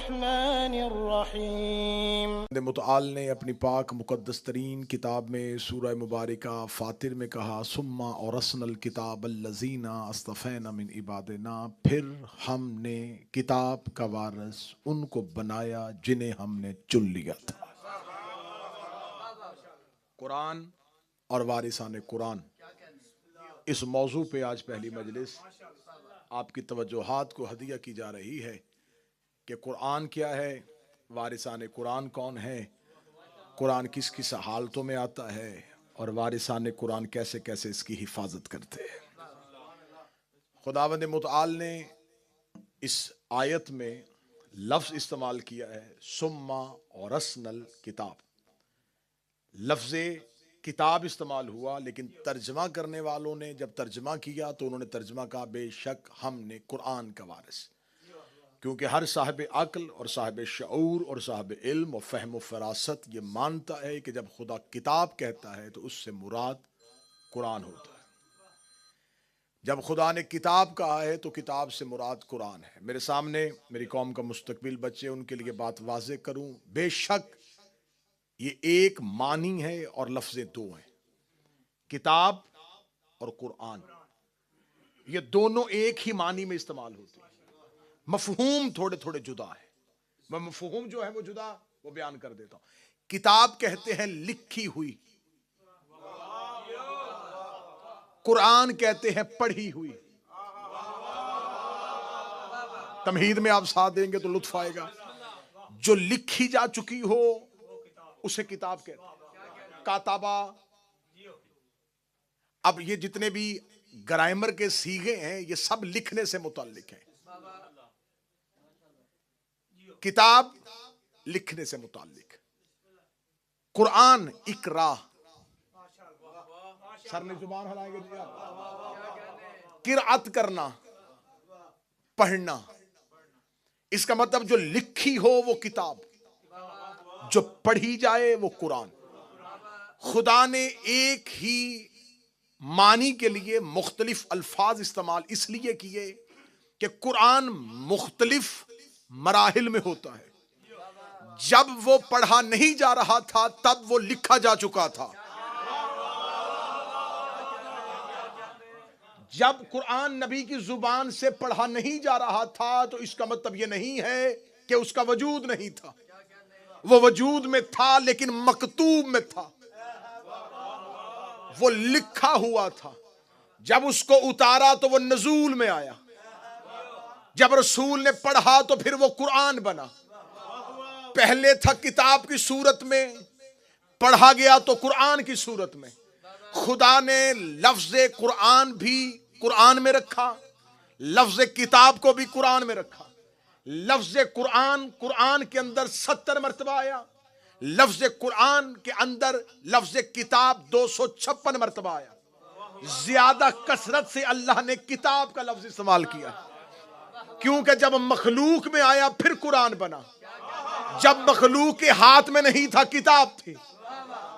बिस्मिल्लाहिर्रहमानिर्रहीम। मुतआल ने अपनी पाक मुक़द्दस तरीन किताब में सूरह मुबारका फातिर में कहा, सुम्मा और रसनल किताब अल्लज़ीना अस्तफ़ैना मिन इबादिना, फिर हमने किताब का वारिस उनको बनाया जिन्हें हमने चुन लिया था। कुरान और वारिसाने कुरान, इस मौजू पे आज पहली मजलिस आपकी तवज्जोहात को हदिया की जा रही है कि कुरान क्या है, वारिसाने कुरान कौन है, कुरान किस किस हालतों में आता है और वारिसाने कुरान कैसे कैसे इसकी हिफाजत करते हैं। खुदावंद मुतआल ने इस आयत में लफ्ज़ इस्तेमाल किया है सुम्मा और रसनल किताब। लफ्ज़ किताब इस्तेमाल हुआ, लेकिन तर्जमा करने वालों ने जब तर्जमा किया तो उन्होंने तर्जमा कहा बेशक हमने कुरान का वारिस, क्योंकि हर साहिब अक्ल और साहिब शऊर और साहिब इल्म और फ़हम और फ़रासत ये मानता है कि जब खुदा किताब कहता है तो उससे मुराद कुरान होता है। जब खुदा ने किताब कहा है तो किताब से मुराद कुरान है। मेरे सामने मेरी कौम का मुस्तकबिल बच्चे, उनके लिए बात वाज़े करूं, बेशक ये एक मानी है और लफ्ज़ें दो हैं, किताब और कुरान, ये दोनों एक ही मानी में इस्तेमाल होती है। मफहूम थोड़े थोड़े जुदा है, मैं मफहूम जो है वो जुदा वो बयान कर देता हूं। किताब कहते हैं लिखी हुई, कुरान कहते हैं पढ़ी हुई। तमहीद में आप साथ देंगे तो लुत्फ आएगा। जो लिखी जा चुकी हो उसे किताब कहते हैं, काताबा। अब ये जितने भी ग्रामर के सीगे हैं ये सब लिखने से मुताल्लिक है। किताब लिखने से मुताल्लिक, कुरान इकरा, सर ने जुबान हिलाएंगे, किरात करना, पढ़ना। इसका मतलब जो लिखी हो वो किताब, जो पढ़ी जाए वो कुरान। खुदा ने एक ही मानी के लिए मुख्तलिफ अल्फाज इस्तेमाल इसलिए किए कि कुरान मुख्तलिफ मराहिल में होता है। जब वो पढ़ा नहीं जा रहा था तब वो लिखा जा चुका था। जब कुरान नबी की जुबान से पढ़ा नहीं जा रहा था तो इसका मतलब यह नहीं है कि उसका वजूद नहीं था, वो वजूद में था लेकिन मकतूब में था, वो लिखा हुआ था। जब उसको उतारा तो वो नजूल में आया, जब रसूल ने पढ़ा तो फिर वो कुरान बना। पहले था किताब की सूरत में, पढ़ा गया तो कुरान की सूरत में। खुदा ने लफ्ज़ कुरान भी कुरान में रखा, लफ्ज़ किताब को भी कुरान में रखा। लफ्ज़ कुरान कुरान के अंदर 70 मरतबा आया, लफ्ज़ कुरान के अंदर लफ्ज़ किताब 256 मरतबा आया। ज्यादा कसरत से अल्लाह ने किताब का लफ्ज़ इस्तेमाल किया, क्योंकि जब मखलूक में आया फिर कुरान बना। जब मखलूक के हाथ में नहीं था, किताब थी,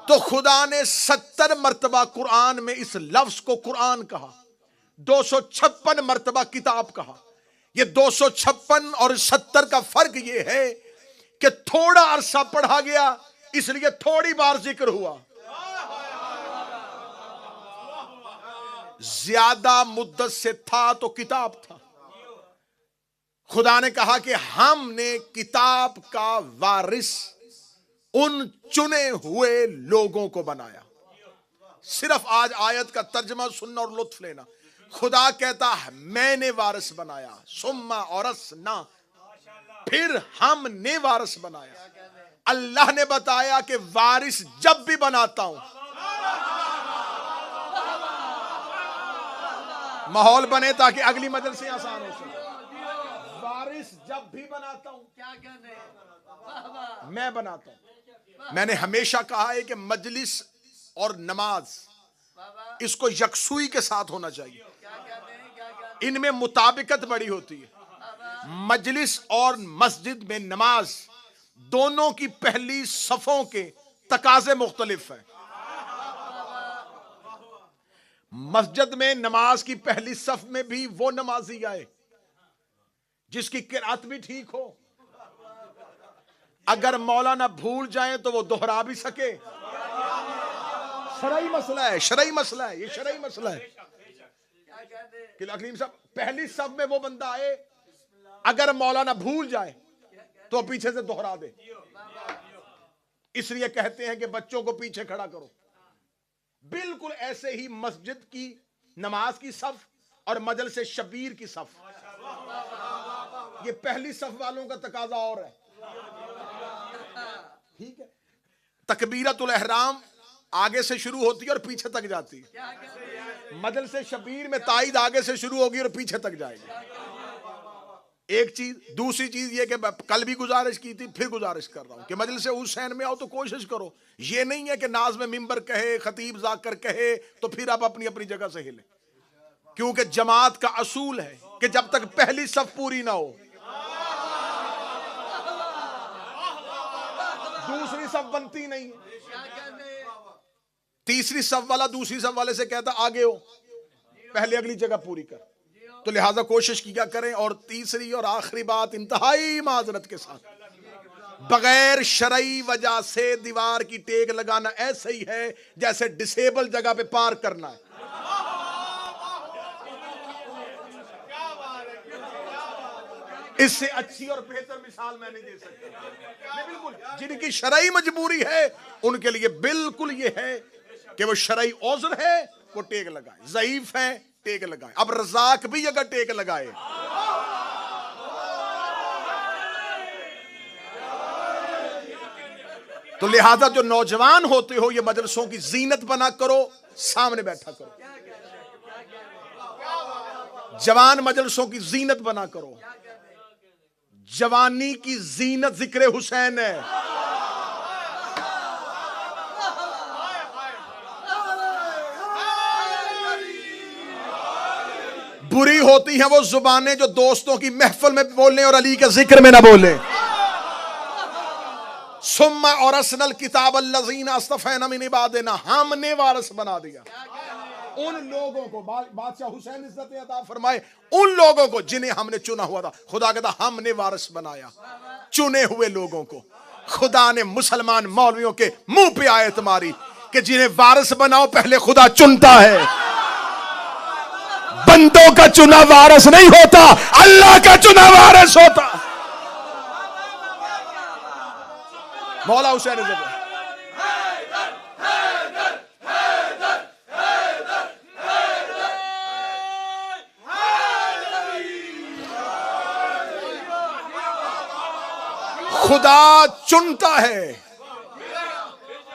तो खुदा ने 70 मरतबा कुरान में इस लफ्ज को कुरान कहा, 256 मरतबा किताब कहा। ये 256 और 70 का फर्क ये है कि थोड़ा अरसा पढ़ा गया इसलिए थोड़ी बार जिक्र हुआ, ज्यादा मुद्दत से था तो किताब था। खुदा ने कहा कि हमने किताब का वारिस उन चुने हुए लोगों को बनाया। सिर्फ आज आयत का तर्जमा सुनना और लुत्फ लेना। खुदा कहता है मैंने वारिस बनाया, सुम्मा और रसना, फिर हमने वारिस बनाया। अल्लाह ने बताया कि वारिस जब भी बनाता हूं, माहौल बने ताकि अगली मदद से आसान हो सके। वारिस जब भी बनाता हूं, क्या कहने, मैं बनाता हूं। मैंने हमेशा कहा है कि मजलिस और नमाज इसको यकसुई के साथ होना चाहिए, इनमें मुताबिकत बड़ी होती है। मजलिस और मस्जिद में नमाज दोनों की पहली सफों के तकाजे मुख्तलिफ हैं। मस्जिद में नमाज की पहली सफ में भी वो नमाजी आए जिसकी किरात भी ठीक हो, अगर मौलाना भूल जाए तो वो दोहरा भी सके। शरई मसला है, शरई मसला है, ये शरई मसला है कि अकरीम साहब पहली सब में वो बंदा आए, अगर मौलाना भूल जाए तो पीछे से दोहरा दे। इसलिए कहते हैं कि बच्चों को पीछे खड़ा करो। बिल्कुल ऐसे ही मस्जिद की नमाज की सफ और मजलिस शबीर की सफ, ये पहली सफ वालों का तकाजा और है। ठीक है, तकबीरतुल एहराम आगे से शुरू होती है और पीछे तक जाती है। मजलिस शबीर में ताईद आगे से शुरू होगी और पीछे तक जाएगी। एक चीज। दूसरी चीज ये कि कल भी गुजारिश की थी, फिर गुजारिश कर रहा हूं कि मजलिस हुसैन में आओ तो कोशिश करो। ये नहीं है कि नाज में मिंबर कहे, खतीब जाकर कहे तो फिर आप अपनी अपनी जगह से हिले, क्योंकि जमात का असूल है कि जब तक पहली सफ पूरी ना हो दूसरी सफ बनती नहीं है। तीसरी सफ वाला दूसरी सफ वाले से कहता आगे हो, पहले अगली जगह पूरी कर। तो लिहाजा कोशिश किया करें। और तीसरी और आखिरी बात, इंतहाई माजरत के साथ, बगैर शरई वजह से दीवार की टेक लगाना ऐसे ही है जैसे डिसेबल जगह पे पार्क करना है। इससे अच्छी और बेहतर मिसाल मैं नहीं दे सकता। बिल्कुल जिनकी शरई मजबूरी है उनके लिए बिल्कुल ये है कि वो शरई औज़र है, वो टेक लगाए। ज़ईफ है, टेक लगाए। अब रज़ाक भी अगर टेक लगाए तो लिहाजा जो नौजवान होते हो, ये मजलिसों की जीनत बना करो, सामने बैठा करो। जवान मजलिसों की जीनत बना करो। जवानी की जीनत जिक्र हुसैन है। बुरी होती हैं वो जुबानें जो दोस्तों की महफिल में बोलें और अली के जिक्र में ना बोलें। सुम्मा और असनल किताब अल्लज़ीना अस्तफ़ैना मिन इबादिना, हमने वारिस बना दिया उन लोगों को, बादशाह हुसैन इज्जत अता फरमाए, उन लोगों को जिन्हें हमने चुना हुआ था। खुदा कहता हमने वारिस बनाया चुने हुए लोगों को। खुदा ने मुसलमान मौलवियों के मुंह पे आयत मारी कि जिन्हें वारिस बनाओ पहले खुदा चुनता है। बंदों का चुना वारिस नहीं होता, अल्लाह का चुना वारिस होता। मौला हुसैन इज्जत खुदा चुनता है,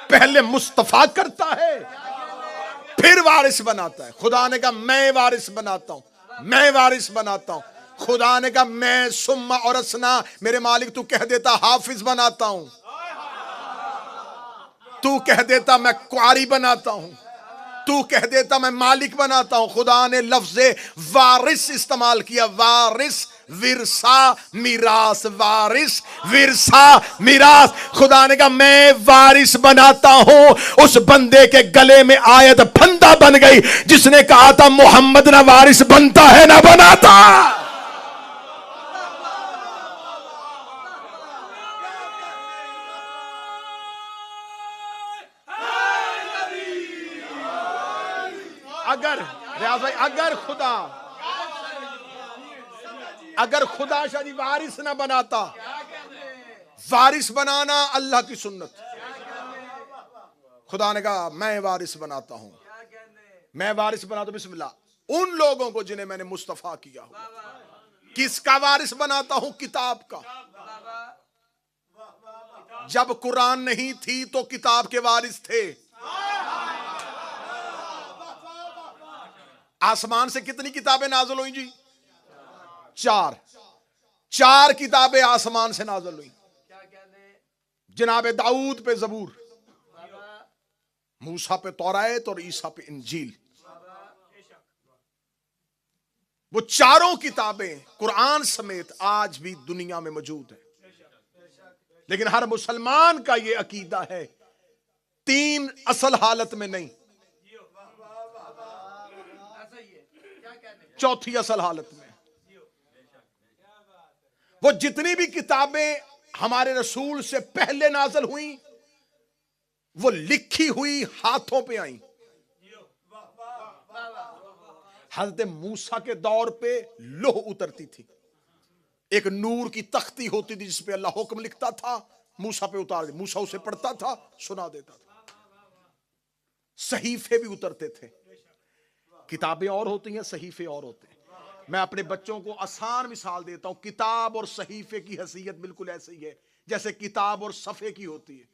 पहले मुस्तफा करता है, फिर वारिस बनाता है। खुदा ने कहा मैं वारिस बनाता हूं, मैं वारिस बनाता हूं। खुदा ने कहा मैं सुम्मा और असना, मेरे मालिक तू कह देता हाफिज बनाता हूं, तू कह देता मैं क्वारी बनाता हूं, तू कह देता मैं मालिक बनाता हूं। खुदा ने लफ्ज़े वारिस इस्तेमाल किया। वारिस विरसा मिरास, वारिस विरसा मिरास। खुदा ने कहा मैं वारिस बनाता हूं। उस बंदे के गले में आयत फंदा बन गई जिसने कहा था मोहम्मद ना वारिस बनता है ना बनाता। अगर रियाज भाई, अगर खुदा शाह जी वारिस ना बनाता, वारिस बनाना अल्लाह की सुन्नत। खुदा ने कहा मैं वारिस बनाता हूं, मैं वारिस बनाता हूं। बिस्मिल्लाह। उन लोगों को जिन्हें मैंने मुस्तफा किया हुआ। किसका वारिस बनाता हूं? किताब का। जब कुरान नहीं थी तो किताब के वारिस थे। आसमान से कितनी किताबें नाज़िल हुई जी? चार किताबें आसमान से नाज़िल हुई। जनाब दाऊद पे ज़बूर, मूसा पे तौरात और ईसा पे इंजील। वो चारों किताबें कुरान समेत आज भी दुनिया में मौजूद है। लेकिन हर मुसलमान का यह अकीदा है, तीन असल हालत में नहीं, चौथी असल हालत में। वो जितनी भी किताबें हमारे रसूल से पहले नाज़िल हुई, वो लिखी हुई हाथों पे आई। हजरत मूसा के दौर पे लोह उतरती थी, एक नूर की तख्ती होती थी जिस पे अल्लाह हुक्म लिखता था, मूसा पे उतार दे, मूसा उसे पढ़ता था, सुना देता था। सहीफे भी उतरते थे। किताबें और होती हैं, सहीफे और होते हैं। मैं अपने बच्चों को आसान मिसाल देता हूं, किताब और सहीफे की हैसियत बिल्कुल ऐसी ही है जैसे किताब और सफे की होती है।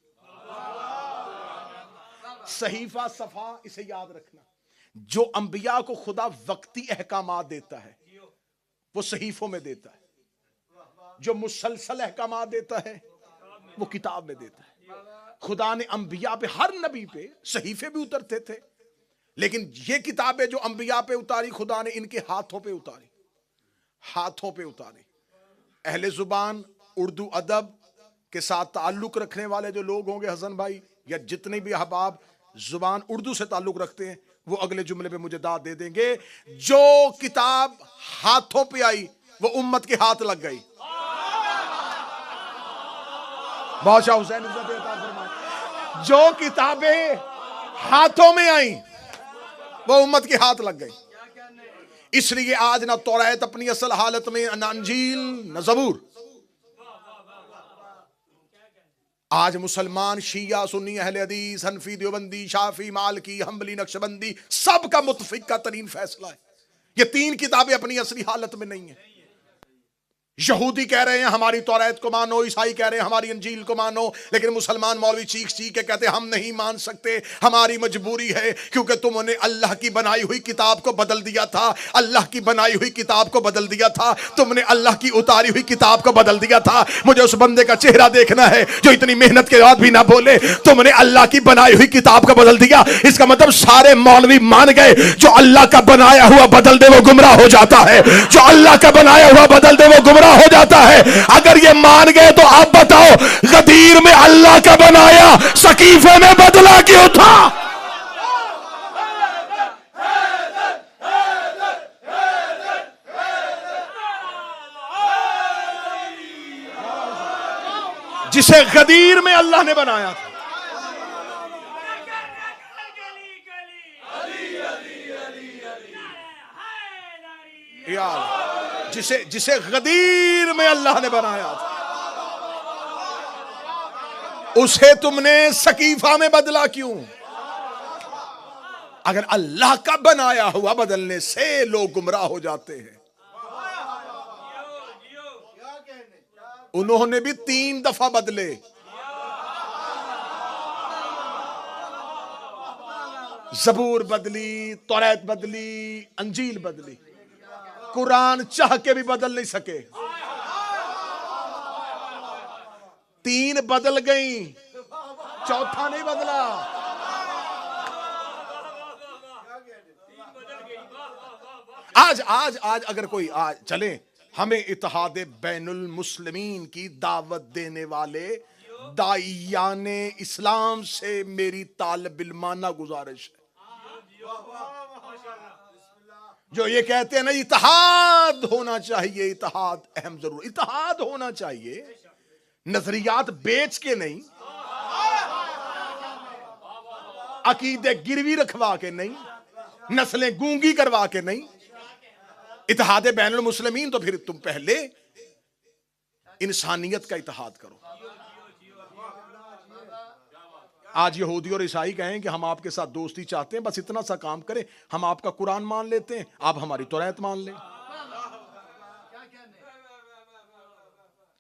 सहीफा सफा, इसे याद रखना। जो अंबिया को खुदा वक्ती अहकामात देता है वो सहीफों में देता है, जो मुसलसल अहकामात देता है वो किताब में देता है। खुदा ने अंबिया पे, हर नबी पे सहीफे भी उतरते थे, लेकिन ये किताबें जो अंबिया पे उतारी खुदा ने इनके हाथों पे उतारी, हाथों पे उतारी। अहले जुबान उर्दू अदब के साथ ताल्लुक रखने वाले जो लोग होंगे हसन भाई, या जितने भी अहबाब जुबान उर्दू से ताल्लुक रखते हैं, वो अगले जुमले पे मुझे दाद दे देंगे। जो किताब हाथों पे आई वो उम्मत के हाथ लग गई। बादशाह हुसैन जो किताबें हाथों में आई वो उम्मत के हाथ लग गई। इसलिए आज ना तौरात अपनी असल हालत में, ना अंजील, ना ज़बूर। आज मुसलमान शिया सुन्नी अहले हदीस हनफी देवबंदी शाफी मालकी हम्बली नक्शबंदी सबका मुतफिका तरीन फैसला है, ये तीन किताबें अपनी असली हालत में नहीं है। यहूदी कह रहे हैं हमारी तौरात को मानो, ईसाई कह रहे हैं हमारी अंजील को मानो, लेकिन मुसलमान मौलवी चीख चीख के कहते हैं हम नहीं मान सकते, हमारी मजबूरी है, क्योंकि तुमने अल्लाह की बनाई हुई किताब को बदल दिया था, अल्लाह की बनाई हुई किताब को बदल दिया था, तुमने अल्लाह की उतारी हुई किताब को बदल दिया था। मुझे उस बंदे का चेहरा देखना है जो इतनी मेहनत के बाद भी ना बोले तुमने अल्लाह की बनाई हुई किताब को बदल दिया। इसका मतलब सारे मौलवी मान गए जो अल्लाह का बनाया हुआ बदल दे वो गुमराह हो जाता है, जो अल्लाह का बनाया हुआ बदल दे वो गुमराह हो जाता है। अगर ये मान गए तो आप बताओ गदीर में अल्लाह का बनाया सकीफे में बदला क्यों था? जिसे गदीर में अल्लाह ने बनाया था, जिसे गदीर में अल्लाह ने बनाया था, उसे तुमने सकीफा में बदला क्यों? अगर अल्लाह का बनाया हुआ बदलने से लोग गुमराह हो जाते हैं। उन्होंने भी 3 दफा बदले। ज़बूर बदली, तौरात बदली, अंजील बदली, कुरान चाह के भी बदल नहीं सके। 3 बदल गई, चौथा नहीं बदला। आज अगर कोई आज चले, हमें इत्तेहाद बैनुल मुस्लिमीन की दावत देने वाले दाइयाने इस्लाम से मेरी तालिबिल्माना गुजारिश है, जो ये कहते हैं ना इत्तेहाद होना चाहिए, इत्तेहाद अहम जरूर, इत्तेहाद होना चाहिए, नजरियात बेच के नहीं, अकीदे गिरवी रखवा के नहीं, नस्लें गूंगी करवा के नहीं। इत्तेहाद बैनुल मुस्लिमीन तो फिर तुम पहले इंसानियत का इत्तेहाद करो। आज यहूदी और ईसाई कहें कि हम आपके साथ दोस्ती चाहते हैं, बस इतना सा काम करें, हम आपका कुरान मान लेते हैं, आप हमारी तौरात मान लें।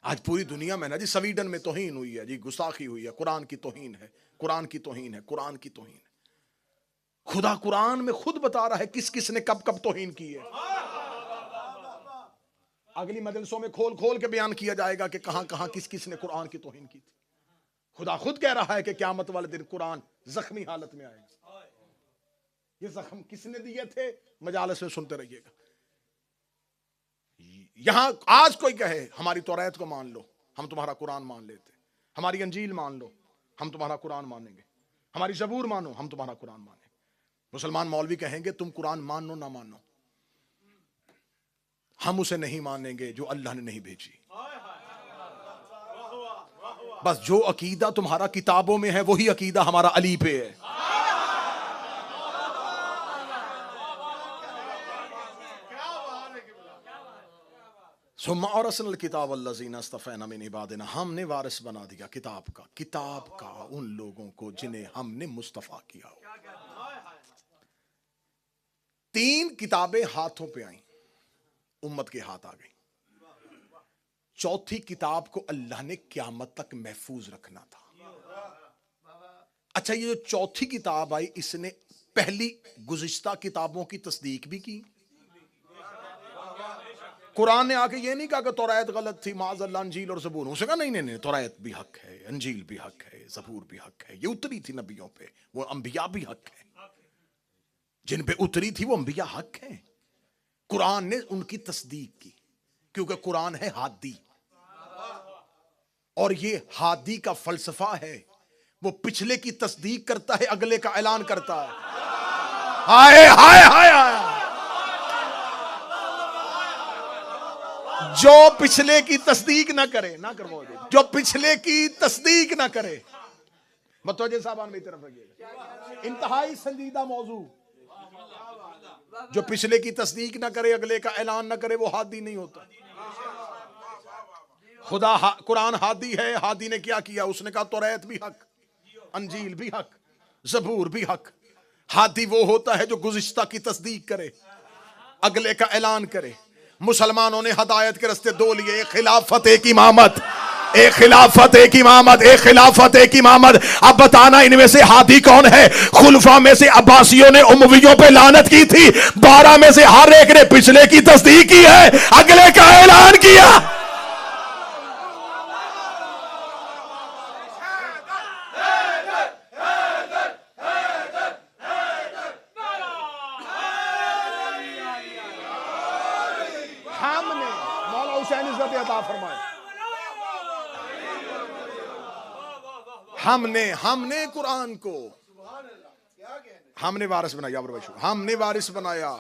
आज पूरी दुनिया में ना जी, स्वीडन में तौहीन हुई है जी, गुस्ताखी हुई है, कुरान की तौहीन है, कुरान की तौहीन है, कुरान की तौहीन है। खुदा कुरान में खुद बता रहा है किस किस ने कब कब तौहीन की है। अगली मजलिसों में खोल खोल के बयान किया जाएगा कि कहां कहां किस किस ने कुरान की तौहीन की थी। खुदा खुद कह रहा है कि क़यामत वाले दिन कुरान जख्मी हालत में आएगा। ये जख्म किसने दिए थे, मजालिस में सुनते रहिएगा। यहां आज कोई कहे हमारी तौरात को मान लो, हम तुम्हारा कुरान मान लेते, हमारी अंजील मान लो, हम तुम्हारा कुरान मानेंगे, हमारी ज़बूर मानो, हम तुम्हारा कुरान मानेंगे। मुसलमान मौलवी कहेंगे तुम कुरान मानो ना मानो, हम उसे नहीं मानेंगे जो अल्लाह ने नहीं भेजी। बस जो अकीदा तुम्हारा किताबों में है वही अकीदा हमारा अली पे है। सुम्मा और असल किताब अल्लज़ीना इस्तफ़ैना मिन इबादिना, हमने वारिस बना दिया किताब का उन लोगों को जिन्हें हमने मुस्तफ़ा किया हो। 3 किताबें हाथों पे आई, उम्मत के हाथ आ गई। चौथी किताब को अल्लाह ने क़यामत तक महफूज रखना था। अच्छा, ये जो चौथी किताब आई इसने पहली गुज़िश्ता किताबों की तस्दीक भी की। कुरान ने आके ये नहीं कहा कि तौरात गलत थी, माज़अल्लाह अंजील और ज़बूर। उसने कहा नहीं, तौरात भी हक है, अंजील भी हक है, ज़बूर भी हक है, ये उतरी थी नबियों पे, वो अंबिया भी हक है, जिन पे उतरी थी वो अंबिया हक है। कुरान ने उनकी तस्दीक की क्योंकि कुरान है हादी, और ये हादी का फलसफा है, वो पिछले की तस्दीक करता है, अगले का ऐलान करता है। हाय हाय हाय हाय, जो पिछले की तस्दीक ना करे ना करवाओ, जो पिछले की तस्दीक ना करे। मतवज्जे साहबान मेरी तरफ रखिएगा, इंतहाई संजीदा मौजू। जो पिछले की तस्दीक ना करे, अगले का ऐलान ना करे, वो हादी नहीं होता। खुदा कुरान हादी है। हादी ने क्या किया? उसने कहा तौरात भी हक, अंजील भी हक, ज़बूर भी हक। हादी वो होता है जो गुज़िश्ता की तस्दीक करे, अगले का ऐलान करे। मुसलमानों ने हदायत के रास्ते दो लिए, एक खिलाफत एक इमामत, एक खिलाफत एक इमामत, एक खिलाफत एक इमामत। अब बताना इनमें से हादी कौन है? खुलफा में से अब्बासियों ने उमवियों पे लानत की थी, 12 में से हर एक ने पिछले की तस्दीक की है, अगले का ऐलान किया। हमने मौला हुसैन इज्जत अता फरमाए, हमने कुरान को हमने वारिस बनाया। हमने वारिस बनाया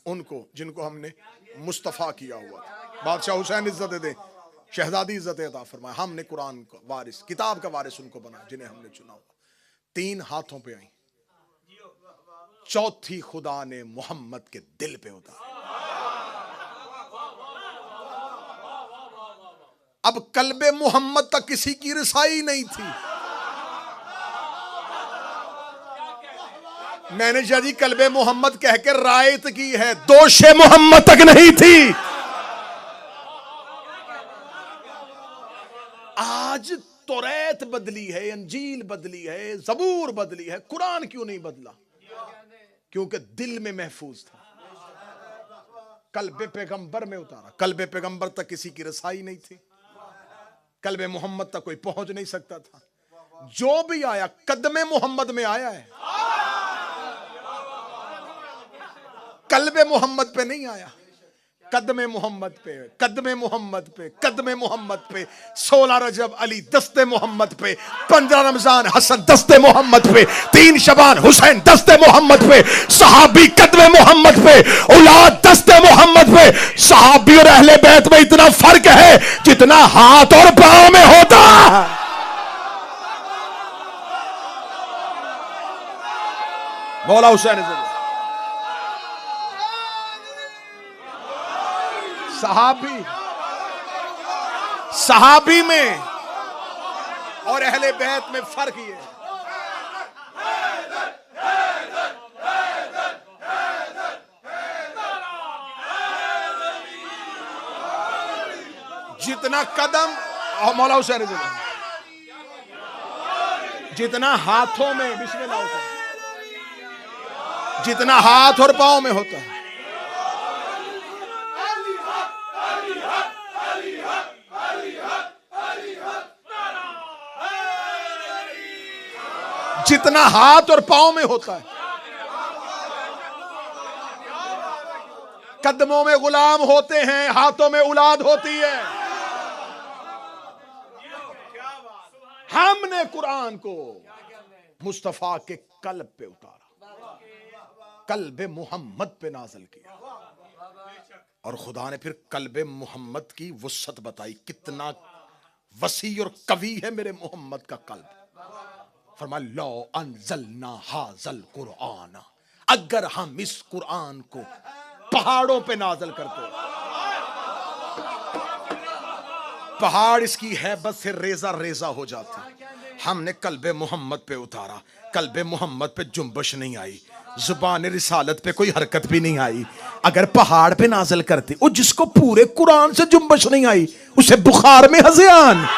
उनको जिनको हमने मुस्तफा किया हुआ था। बादशाह हुसैन इज्जत दे, शहजादी इज्जत अता फरमाए। हमने कुरान का वारिस, किताब का वारिस उनको बनाया जिन्हें हमने चुना हुआ। 3 हाथों पे आई, चौथी खुदा ने मोहम्मद के दिल पे उतारा। अब कल्बे मोहम्मद तक किसी की रसाई नहीं थी। मैंने जी कल्बे मोहम्मद कह के रायत की है, दोषे मोहम्मद तक नहीं थी। आज तौरात बदली है, अंजील बदली है, ज़बूर बदली है, कुरान क्यों नहीं बदला? क्योंकि दिल में महफूज था, कल्बे पैगंबर में उतारा। कल्बे पैगंबर तक किसी की रसाई नहीं थी, कल्बे मोहम्मद तक कोई पहुंच नहीं सकता था। जो भी आया कदमे मोहम्मद में आया है, कल्बे मोहम्मद पे नहीं आया। कदमे मोहम्मद पे, कदमे मोहम्मद पे, कदमे मोहम्मद पे। 16 रजब अली दस्ते मोहम्मद पे, 15 रमजान हसन दस्ते मोहम्मद पे, 3 शबान हुसैन दस्ते मोहम्मद पे, सहाबी कदमे मोहम्मद पे, औलाद दस्ते मोहम्मद पे। सहाबी और अहले बैत में इतना फर्क है जितना हाथ और पांव में होता है। मौला हुसैन सहाबी में और अहले बैत में फर्क ये है। जितना कदम मौला हुसैन जितना हाथों में बिस्मिल्लाह होता है, जितना हाथ और पांव में होता है, जितना हाथ और पांव में होता है, कदमों में गुलाम होते हैं, हाथों में औलाद होती है। हमने कुरान को मुस्तफा के कल्ब पे उतारा, कल्बे मोहम्मद पे नाज़िल किया। और खुदा ने फिर कल्बे मोहम्मद की वुसअत बताई, कितना वसी और कवी है मेरे मोहम्मद का कल्ब। फरमा लो अनजलना हाजल कुरान, अगर हम इस कुरान को पहाड़ों पे नाजल करते, पहाड़ इसकी हैबत से रेजा रेजा हो जाते। हमने कल्बे मोहम्मद पे उतारा, कल्बे मोहम्मद पे जुम्बश नहीं आई, जुबान रिसालत पे कोई हरकत भी नहीं आई। अगर पहाड़ पे नाजल करते, वो जिसको पूरे कुरान से जुम्बश नहीं आई उसे बुखार में हज़ियान।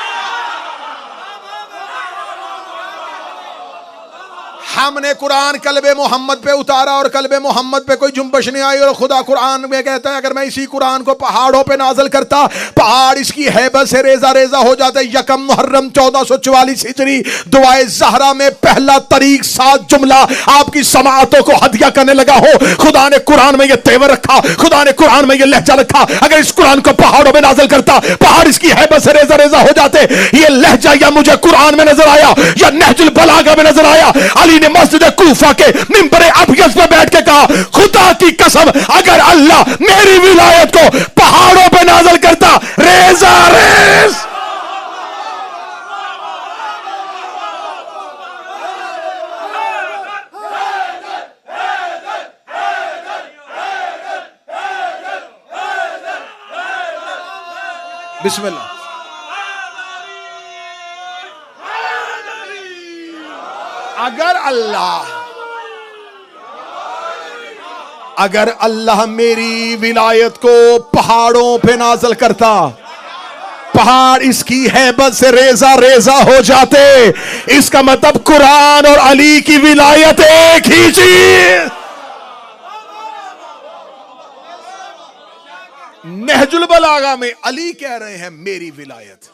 हमने कुरान कल्बे मोहम्मद पे उतारा और कल्बे मोहम्मद पे कोई जुम्बश नहीं आई। और खुदा कुरान में कहता है अगर मैं इसी कुरान को पहाड़ों पे नाज़िल करता, पहाड़ इसकी हैबत से रेजा रेजा हो जाते। यकम मुहर्रम 1444 हिजरी दुआए ज़हरा में पहला तारीख 7 जुमला आपकी समाअतों को हदिया करने लगा हो। खुदा ने कुरान में यह तेवर रखा, खुदा ने कुरान में यह लहजा रखा। अगर इस कुरान को पहाड़ों में नाज़िल करता, पहाड़ इसकी हैबत से रेजा रेजा हो जाते। ये लहजा या मुझे कुरान में नजर आया या नहजुल बलागा में नजर आया। अली ने मस्जिद कूफा के मिंबरे अबयज़ पे बैठ के कहा, खुदा की कसम अगर अल्लाह मेरी विलायत को पहाड़ों पे नाज़िल करता, रेजा रेज। बिस्मिल्लाह। अगर अल्लाह मेरी विलायत को पहाड़ों पे नाज़िल करता, पहाड़ इसकी हैबत से रेजा रेजा हो जाते। इसका मतलब कुरान और अली की विलायत एक ही चीज। नहजुल बलागा में अली कह रहे हैं मेरी विलायत।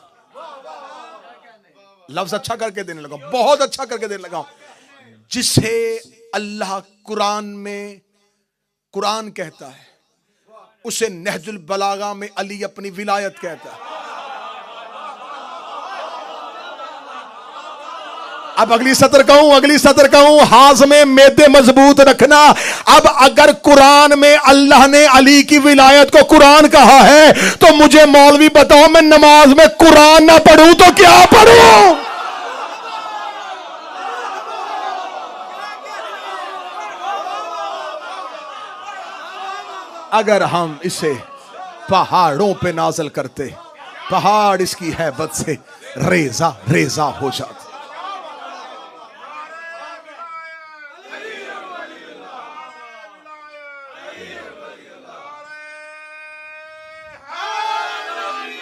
लफ्ज अच्छा करके देने लगा, बहुत अच्छा करके देने लगा। जिसे अल्लाह कुरान में कुरान कहता है, उसे नहजुल बलागा में अली अपनी विलायत कहता है। अब अगली सत्र कहूं, हाथ में मेदे मजबूत रखना। अब अगर कुरान में अल्लाह ने अली की विलायत को कुरान कहा है, तो मुझे मौलवी बताओ मैं नमाज में कुरान ना पढ़ूं तो क्या पढ़ूं? अगर हम इसे पहाड़ों पे नाज़िल करते, पहाड़ इसकी हैबत से रेजा रेजा हो जाते।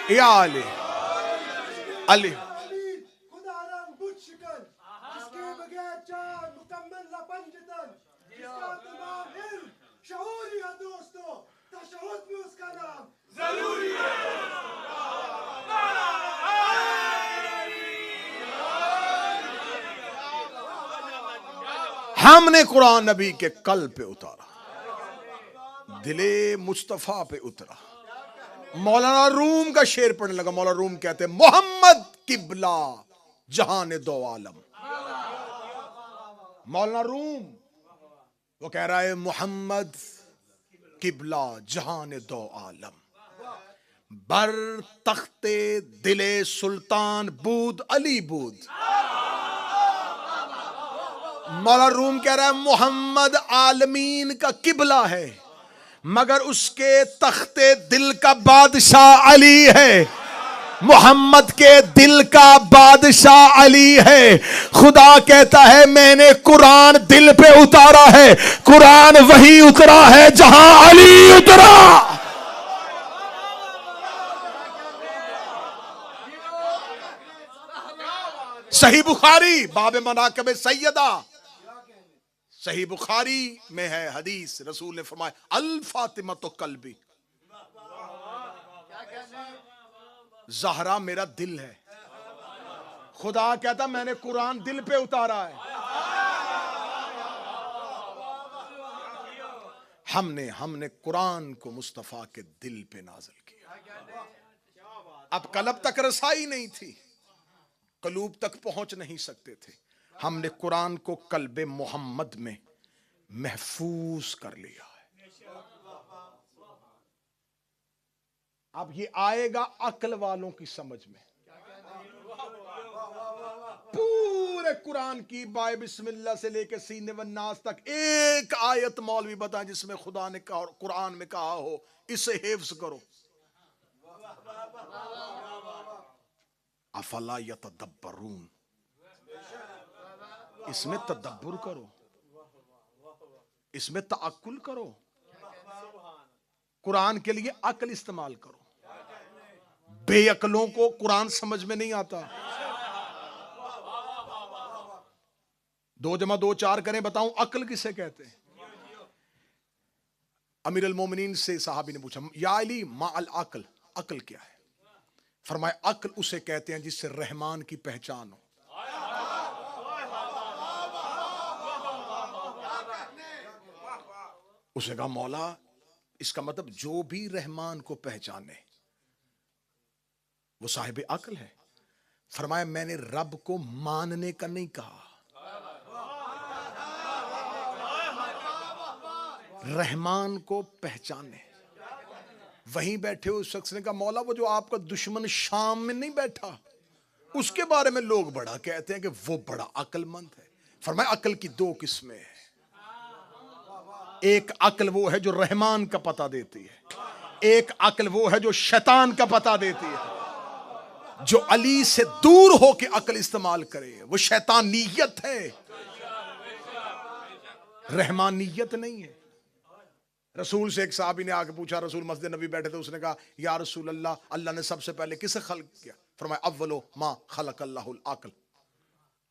या अली अली हमने कुरान नबी के कल्ब पे उतारा, दिले मुस्तफा पे उतरा। मौलाना रूम का शेर पढ़ने लगा। मौलाना रूम कहते हैं मोहम्मद किबला जहान दो आलम। मौलाना रूम वो कह रहा है मोहम्मद किबला जहान दो आलम, बर तख्ते दिले सुल्तान बूद अली बूद। मौलाना रूम कह रहा है मोहम्मद आलमीन का किबला है, मगर उसके तख्ते दिल का बादशाह अली है। मोहम्मद के दिल का बादशाह अली है। खुदा कहता है मैंने कुरान दिल पे उतारा है। कुरान वही उतरा है जहां अली उतरा। सही बुखारी बाब मनाक़िब सैयदा, सही बुखारी में है हदीस, रसूल ने फरमाया अल फातिमा तो कल्बी, ज़हरा मेरा दिल है। खुदा कहता मैंने कुरान दिल पे उतारा है। हमने कुरान को मुस्तफा के दिल पे नाज़िल किया। अब कलब तक रसाई नहीं थी, कलूब तक पहुंच नहीं सकते थे। हमने कुरान को कल्बे मोहम्मद में महफूज कर लिया है। अब ये आएगा अक्ल वालों की समझ में। पूरे कुरान की बाय बिस्मिल्लाह से लेके सीने व नास तक एक आयत मौलवी बताएं जिसमें खुदा ने कहा और कुरान में कहा हो इसे हिफ्ज करो। अफला यतदब्बरून, इसमें तदब्बुर करो, इसमें तअक्कुल करो, कुरान के लिए अक्ल इस्तेमाल करो। बेअक्लों को कुरान समझ में नहीं आता। 2 जमा 2 4 करें, बताऊं अक्ल किसे कहते हैं? अमीर अल मोमिनीन से साहबी ने पूछा, या अली मा अल अक्ल, अक्ल क्या है? फरमाया अक्ल उसे कहते हैं जिससे रहमान की पहचान हो। उसने कहा मौला इसका मतलब जो भी रहमान को पहचाने वो साहिब अक्ल है। फरमाया मैंने रब को मानने का नहीं कहा, रहमान को पहचाने। वहीं बैठे उस शख्स ने कहा मौला वो जो आपका दुश्मन शाम में नहीं बैठा उसके बारे में लोग बड़ा कहते हैं कि वो बड़ा अक्लमंद है। फरमाया अक्ल की 2 किस्में हैं। एक अक्ल वो है जो रहमान का पता देती है, एक अक्ल वो है जो शैतान का पता देती है। जो अली से दूर होकर अक्ल इस्तेमाल करे वो शैतानियत है, रहमानियत नहीं है। रसूल से एक साहबी ने आके पूछा, रसूल मस्जिद नबी बैठे थे, उसने कहा या रसूल अल्लाह, अल्लाह ने सबसे पहले किसे खल्क किया? फरमाया अव्वलो मा खलकल्लाहुल अक्ल,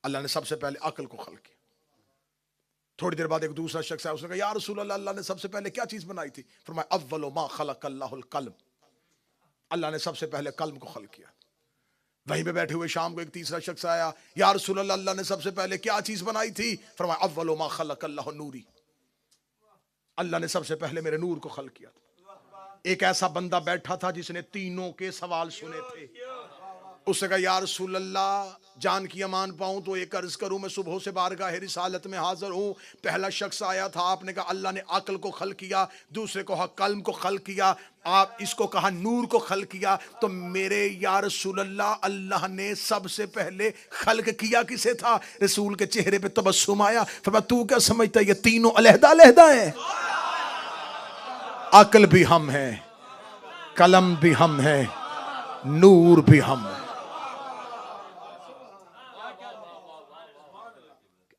अल्लाह ने सबसे पहले अक्ल को खल्क किया। थोड़ी देर बाद एक दूसरा शख्स आया, उसने कहा या रसूल अल्लाह, अल्लाह ने सबसे पहले क्या चीज बनाई थी? फरमाया अव्वलो मा खलकल्लाहुल कल्ब, अल्लाह ने सबसे पहले कल्ब को खल्क किया। वहीं पे बैठे हुए शाम को एक तीसरा शख्स आया, या रसूल अल्लाह, अल्लाह ने सबसे पहले क्या चीज बनाई थी? फरमाया अव्वलो मा खलकल्लाहु नूरी, अल्लाह ने सबसे पहले मेरे नूर को खल्क किया। एक ऐसा बंदा बैठा था जिसने तीनों के सवाल सुने थे। उसने कहा या रसूल अल्लाह, जान की अमान पाऊं तो एक अर्ज करूं, मैं सुबह से बारगाह रिसालत में हाजिर हूं। पहला शख्स आया था, आपने कहा अल्लाह ने अक्ल को खल्क किया, दूसरे को कहा कल्म को खल्क किया, आप इसको कहा नूर को खल्क किया। तो मेरे या रसूल अल्लाह, अल्लाह ने सबसे पहले खल्क किया किसे था? रसूल के चेहरे पे तबस्सुम आया। फरमाया तू क्या समझता है ये तीनों अलहदा अलहदा है? अक्ल भी हम है, कलम भी हम है, नूर भी हम है।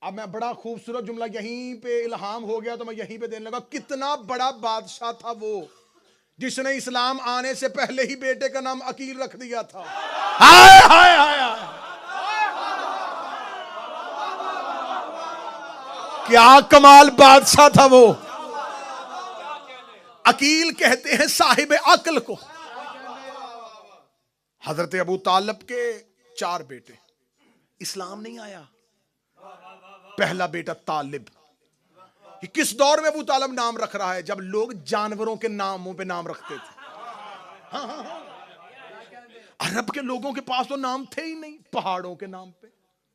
अब मैं बड़ा खूबसूरत जुमला यहीं पे इल्हाम हो गया तो मैं यहीं पे देने लगा। कितना बड़ा बादशाह था वो जिसने इस्लाम आने से पहले ही बेटे का नाम अकील रख दिया था। हाय हाय हाय हाय, क्या कमाल बादशाह था वो। अकील कहते हैं साहिब अक्ल को। हजरत अबू तालिब के 4 बेटे, इस्लाम नहीं आया। पहला बेटा तालिब। किस दौर में अबू तालिब नाम रख रहा है? जब लोग जानवरों के नामों पे नाम रखते थे। हाँ हाँ हाँ, अरब के लोगों के पास तो नाम थे ही नहीं। पहाड़ों के नाम पे,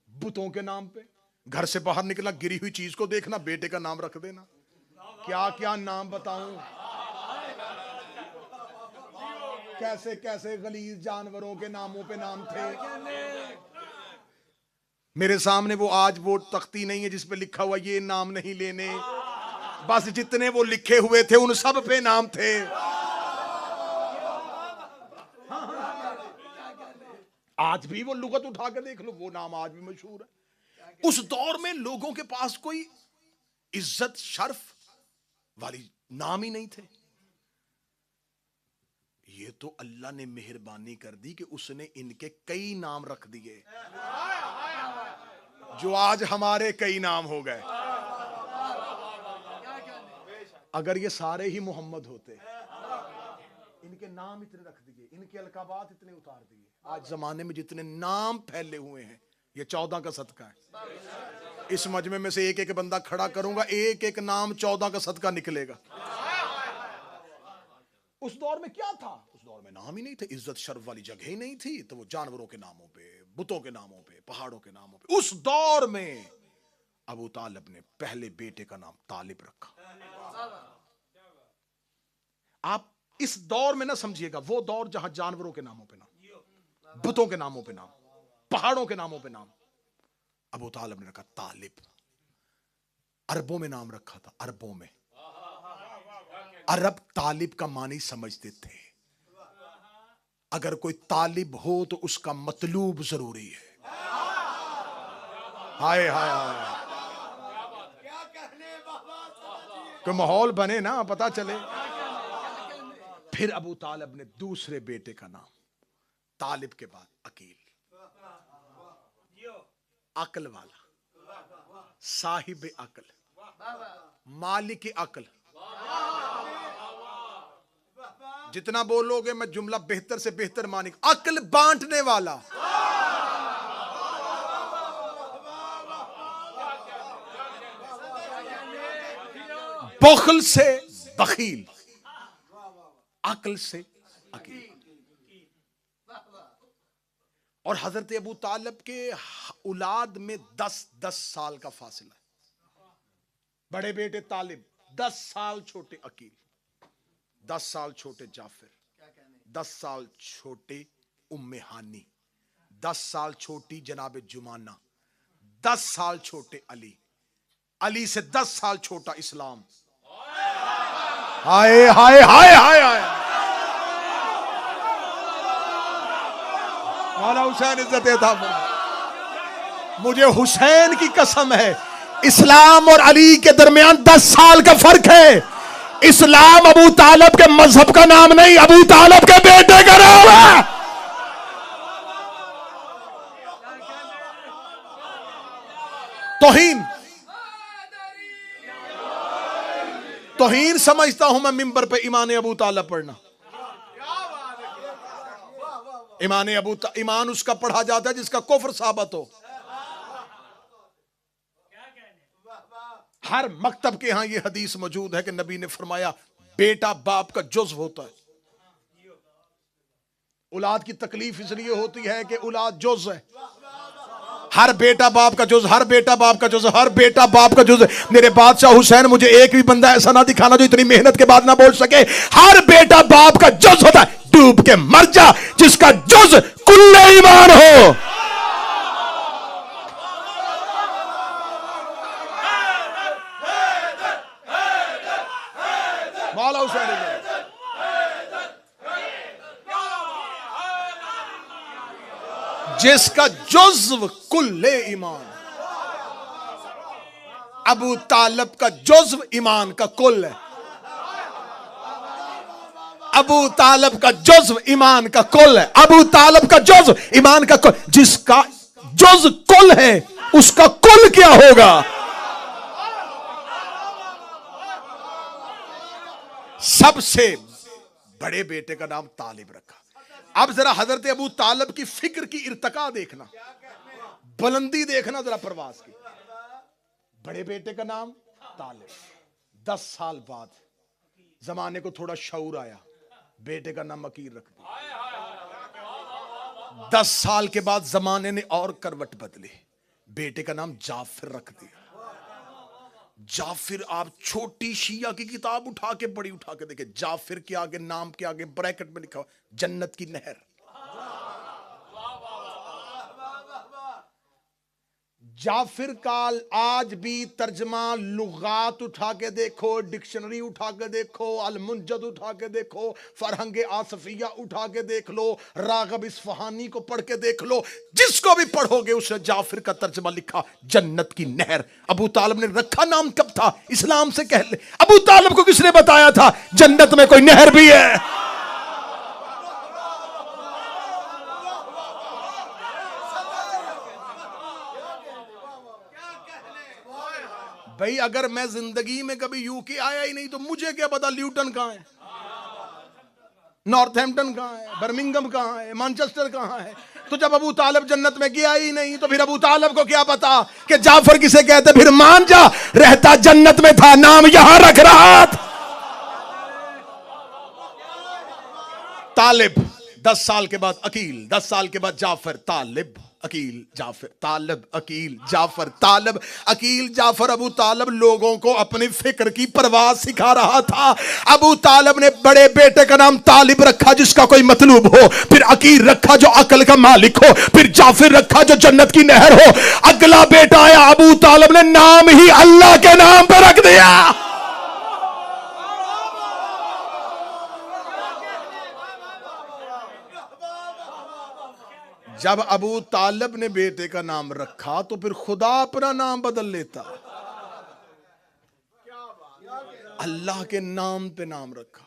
बुतों के नाम पे, घर से बाहर निकलना गिरी हुई चीज को देखना, बेटे का नाम रख देना। क्या क्या नाम बताऊं, कैसे कैसे गलीज जानवरों के नामों पे नाम थे। मेरे सामने वो आज वो तख्ती नहीं है जिस पे लिखा हुआ ये नाम नहीं लेने, बस जितने वो लिखे हुए थे उन सब पे नाम थे। आज भी वो लुगत उठा के देख लो, वो नाम आज भी मशहूर है। उस दौर में लोगों के पास कोई इज्जत शर्फ वाली नाम ही नहीं थे। ये तो अल्लाह ने मेहरबानी कर दी कि उसने इनके कई नाम रख दिए जो आज हमारे कई नाम हो गए। अगर ये सारे ही मोहम्मद होते, इनके नाम इतने रख दिए, इनके अलकाबात इतने उतार दिए, आज जमाने में जितने नाम फैले हुए हैं, ये 14 का सदका है। इस मजमे में से एक एक बंदा खड़ा करूंगा, एक एक नाम 14 का सदका निकलेगा। उस दौर में क्या था? उस दौर में नाम ही नहीं थे, इज्जत शर्फ वाली जगह ही नहीं थी। तो वो जानवरों के नामों पे, बुतों के नामों पे, पहाड़ों के नामों पे। उस दौर में अबू तालिब ने पहले बेटे का नाम तालिब रखा। आप इस दौर में ना समझिएगा वो दौर जहां जानवरों के नामों पे नाम, बुतों के नामों पे नाम, पहाड़ों के नामों पे नाम। अबू तालिब ने रखा तालिब। अरबों में नाम रखा था, अरबों में। अरब तालिब का मानी समझते थे। अगर कोई तालिब हो तो उसका मतलूब जरूरी है। हाय हाय हाय, कोई माहौल बने ना, पता चले। फिर अबू तालिब ने दूसरे बेटे का नाम, तालिब के बाद अकील, अकल वाला, साहिब अकल, मालिक अकल। जितना बोलोगे मैं जुमला बेहतर से बेहतर मानिक, अकल बांटने वाला। बखल से बखील, अकल से अकील। और हजरत अबू तालिब के औलाद में 10-10 साल का फासला है। बड़े बेटे तालिब 10 साल छोटे अकील, 10 साल छोटे जाफिर, 10 साल छोटे उम्मे हानी, 10 साल छोटी जनाब जुमाना, 10 साल छोटे अली, अली से 10 साल छोटा इस्लाम। हाय हाय हाय हाय हाय। मौला हुसैन इज्जत था। मुझे हुसैन की कसम है, इस्लाम और अली के दरमियान 10 साल का फर्क है। इस्लाम अबू तालिब के मजहब का नाम नहीं, अबू तालिब के बेटे का नाम है। तौहीन तौहीन समझता हूं मैं मिंबर पे ईमान अबू तालिब पढ़ना। ईमान उसका पढ़ा जाता है जिसका कुफ्र साबित हो। हर मकतब के यहां यह हदीस मौजूद है कि नबी ने फरमाया बेटा बाप का जुज़्व होता है। औलाद की तकलीफ इसलिए होती है कि औलाद जुज़्व है। हर बेटा बाप का जुज़्व, हर बेटा बाप का जुज़्व, हर बेटा बाप का जुज़्व। मेरे बादशाह हुसैन, मुझे एक भी बंदा ऐसा ना दिखाना जो इतनी मेहनत के बाद ना बोल सके हर बेटा बाप का जुज़्व होता है। डूब के मर जा जिसका जुज़्व कुल्ले ईमान हो। मौला हुसैन जिसका जुज़्व कुल्ले ईमान। अबू तालिब का जुज़्व ईमान का कुल है। अबू तालिब का जुज़्व ईमान का कुल है। अबू तालिब का जुज़्व ईमान का कुल। जिसका जुज़्व कुल है उसका कुल क्या होगा? सबसे बड़े बेटे का नाम तालिब रखा। अब जरा हजरत अबू तालिब की फिक्र की इर्तका देखना, बुलंदी देखना जरा परवाज की। बड़े बेटे का नाम तालिब। 10 साल बाद जमाने को थोड़ा शऊर आया, बेटे का नाम अकील रख दिया। 10 साल के बाद जमाने ने और करवट बदली, बेटे का नाम जाफिर रख दिया। जाफिर, आप छोटी शिया की किताब उठा के बड़ी उठा के देखे, जाफिर के आगे, नाम के आगे ब्रैकेट में लिखा जन्नत की नहर। जाफिर का आज भी तर्जमा लुगात उठा के देखो, डिक्शनरी उठा के देखो, अल मुंजद उठा के देखो, फरहंगे आसफिया उठा के देख लो, रागब इस्फहानी को पढ़ के देख लो, जिसको भी पढ़ोगे उसने जाफिर का तर्जमा लिखा जन्नत की नहर। अबू तालिब ने रखा नाम कब था? इस्लाम से कह ले। अबू तालिब को किसने बताया था जन्नत में कोई नहर भी है? भाई अगर मैं जिंदगी में कभी यूके आया ही नहीं तो मुझे क्या पता ल्यूटन कहां है, नॉर्थहैम्पटन कहां है, बर्मिंघम कहां है, मैनचेस्टर कहां है। तो जब अबू तालिब जन्नत में गया ही नहीं तो फिर अबू तालिब को क्या पता कि जाफर किसे कहते? फिर मान जा, रहता जन्नत में था, नाम यहां रख रहा था। तालिब 10 साल के बाद अकील, 10 साल के बाद जाफर, तालिब। अकील जाफर तालब, अकील जाफर तालब, अकील जाफर। अबू तालब लोगों को अपनी फिक्र की परवाह सिखा रहा था। अबू तालब ने बड़े बेटे का नाम तालिब रखा जिसका कोई मतलूब हो, फिर अकील रखा जो अकल का मालिक हो, फिर जाफर रखा जो जन्नत की नहर हो। अगला बेटा आया, अबू तालब ने नाम ही अल्लाह के नाम पर रख दिया। जब अबू तालिब ने बेटे का नाम रखा तो फिर खुदा अपना नाम बदल लेता। अल्लाह के नाम पे नाम रखा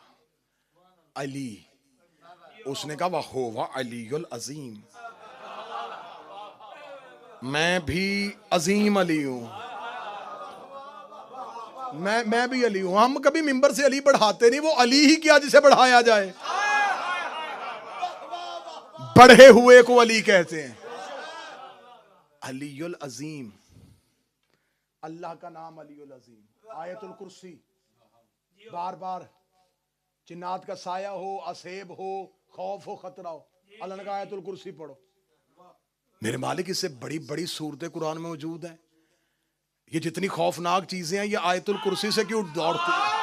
अली। उसने कहा वह होवा अलीउल अजीम, मैं भी अजीम अली हूं, मैं भी अली हूं। हम कभी मिंबर से अली बढ़ाते नहीं, वो अली ही क्या जिसे बढ़ाया जाए। बढ़े हुए को अली कहते हैं। अलीउल अजीम, अल्लाह का नाम अलीउल अजीम। आयतुल कुर्सी, बार बार जिन्नात का साया हो, असेब हो, खौफ हो, खतरा हो, अल्लाह ने कहा आयतुल कुर्सी पढ़ो। मेरे मालिक इससे बड़ी बड़ी सूरतें कुरान में मौजूद हैं। ये जितनी खौफनाक चीजें हैं, ये आयतुल कुर्सी से क्यों दौड़ती है?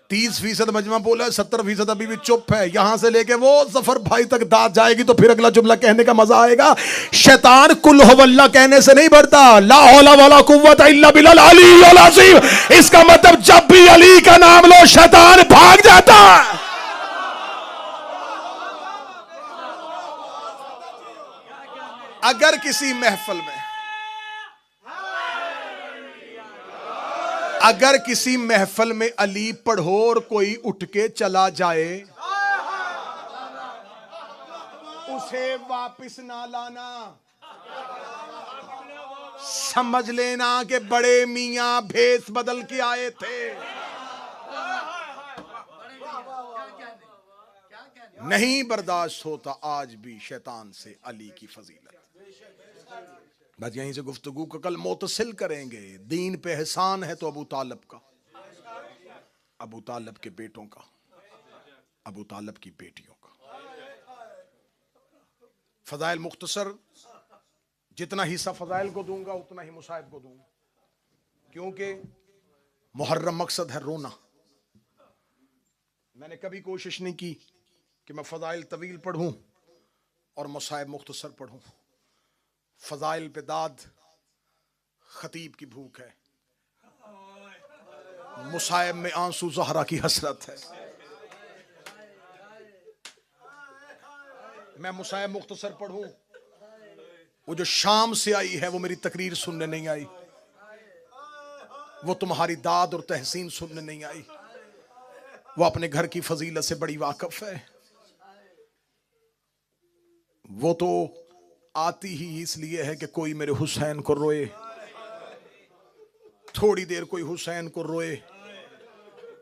30% मजमा बोला है, 70% अभी भी चुप है। यहां से लेके वो जफर भाई तक दाद जाएगी तो फिर अगला जुमला कहने का मजा आएगा। शैतान कुल हुवल्लाह कहने से नहीं बढ़ता, ला हौला वला कुव्वता इल्ला बिल्लाल अलीयुल अज़ीम। इसका मतलब जब भी अली का नाम लो शैतान भाग जाता है। अगर किसी महफिल में, अगर किसी महफिल में अली पढ़ो और कोई उठ के चला जाए, उसे वापस ना लाना। समझ लेना कि बड़े मियां भेस बदल के आए थे। नहीं बर्दाश्त होता आज भी शैतान से अली की फजीलत। बस यहीं से गुफ्तगू का कल मुतसिल करेंगे। दीन पे एहसान है तो अबू तालिब का, अबू तालिब के बेटों का, अबू तालिब की बेटियों का। फजाइल मुख्तसर, जितना हिस्सा फजाइल को दूंगा उतना ही मुसाहिब को दूंगा, क्योंकि मुहर्रम मकसद है रोना। मैंने कभी कोशिश नहीं की कि मैं फजाइल तवील पढ़ूं और मुसाहिब मुख्तसर पढ़ूं। फजाइल पे दाद खतीब की भूख है, मुसाहिब में आंसू ज़हरा की हसरत है। मैं मुसाहिब मुख्तसर पढ़ूं, वो जो शाम से आई है वो मेरी तकरीर सुनने नहीं आई, वो तुम्हारी दाद और तहसीन सुनने नहीं आई, वो अपने घर की फजीलत से बड़ी वाकिफ है। वो तो आती ही इसलिए है कि कोई मेरे हुसैन को रोए, थोड़ी देर कोई हुसैन को रोए,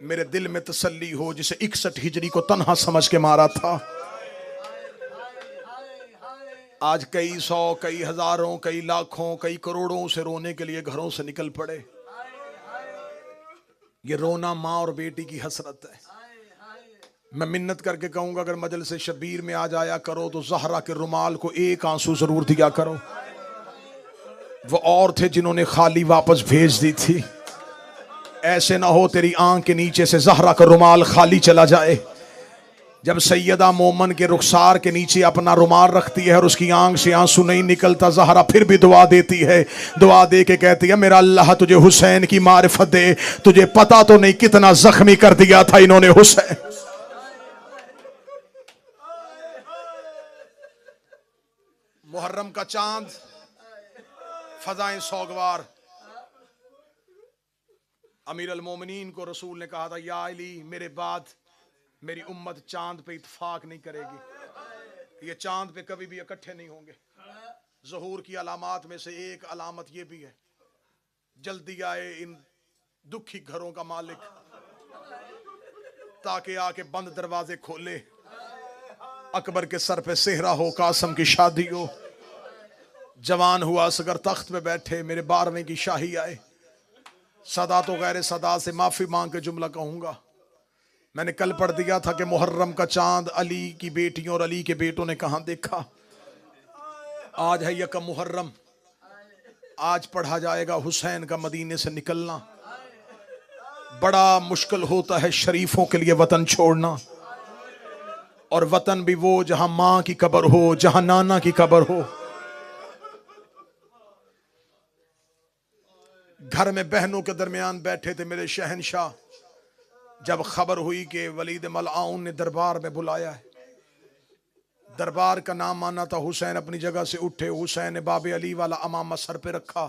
मेरे दिल में तसल्ली हो। जिसे 61 हिजरी को तन्हा समझ के मारा था, आज कई सौ, कई हजारों, कई लाखों, कई करोड़ों से रोने के लिए घरों से निकल पड़े। ये रोना माँ और बेटी की हसरत है। मैं मिन्नत करके कहूंगा अगर मजलिस शबीर में आ जाया करो तो ज़हरा के रुमाल को एक आंसू जरूर दिया करो। वो और थे जिन्होंने खाली वापस भेज दी थी। ऐसे ना हो तेरी आंख के नीचे से ज़हरा का रुमाल खाली चला जाए। जब सैयदा मोमन के रुखसार के नीचे अपना रुमाल रखती है और उसकी आंख से आंसू नहीं निकलता, ज़हरा फिर भी दुआ देती है। दुआ दे के कहती है मेरा अल्लाह तुझे हुसैन की मारिफत दे, तुझे पता तो नहीं कितना जख्मी कर दिया था इन्होंने हुसैन। मुहर्रम का चांद, फजाएं सौगवार। अमीर अल मोमिनीन को रसूल ने कहा था या अली मेरे बाद मेरी उम्मत चांद पे इत्फाक नहीं करेगी, ये चांद पे कभी भी इकट्ठे नहीं होंगे। ज़हूर की अलामात में से एक अलामत ये भी है, जल्दी आए इन दुखी घरों का मालिक ताकि आके बंद दरवाजे खोले। अकबर के सर पे सेहरा हो, कासम की शादी हो, जवान हुआ असगर तख्त पे बैठे, मेरे 12वें की शाही आए। सदा तो गैर सदा से माफी मांग के जुमला कहूंगा, मैंने कल पढ़ दिया था कि मुहर्रम का चांद अली की बेटियों और अली के बेटों ने कहां देखा। आज है यकम मुहर्रम, आज पढ़ा जाएगा हुसैन का मदीने से निकलना। बड़ा मुश्किल होता है शरीफों के लिए वतन छोड़ना, और वतन भी वो जहां मां की कब्र हो, जहां नाना की कब्र हो। घर में बहनों के दरमियान बैठे थे मेरे शहनशाह, जब खबर हुई कि वलीद मलआउन ने दरबार में बुलाया है। दरबार का नाम आना था। हुसैन अपनी जगह से उठे। हुसैन ने बाबे अली वाला अमामा सर पे रखा।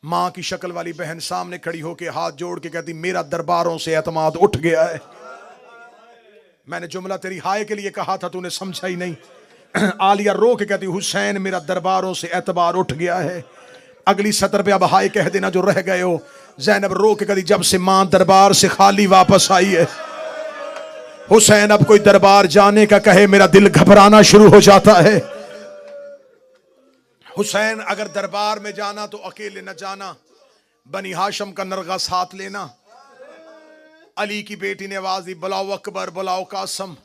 मां की शक्ल वाली बहन सामने खड़ी होके हाथ जोड़ के कहती, मेरा दरबारों से एतमाद उठ गया है। मैंने जुमला तेरी हाय के लिए कहा था, तूने समझा ही नहीं। आलिया रो के कहती, हुसैन मेरा दरबारों से एतबार उठ गया है। अगली सतर पे अब हाय कह देना जो रह गए हो। ज़ैनब रो के कहती, जब से मां दरबार से खाली वापस आई है, हुसैन अब कोई दरबार जाने का कहे मेरा दिल घबराना शुरू हो जाता है। हुसैन अगर दरबार में जाना तो अकेले न जाना, बनी हाशम का नरगा साथ लेना। अली की बेटी ने आवाज दी, बुलाओ अकबर, बुलाओ कासम,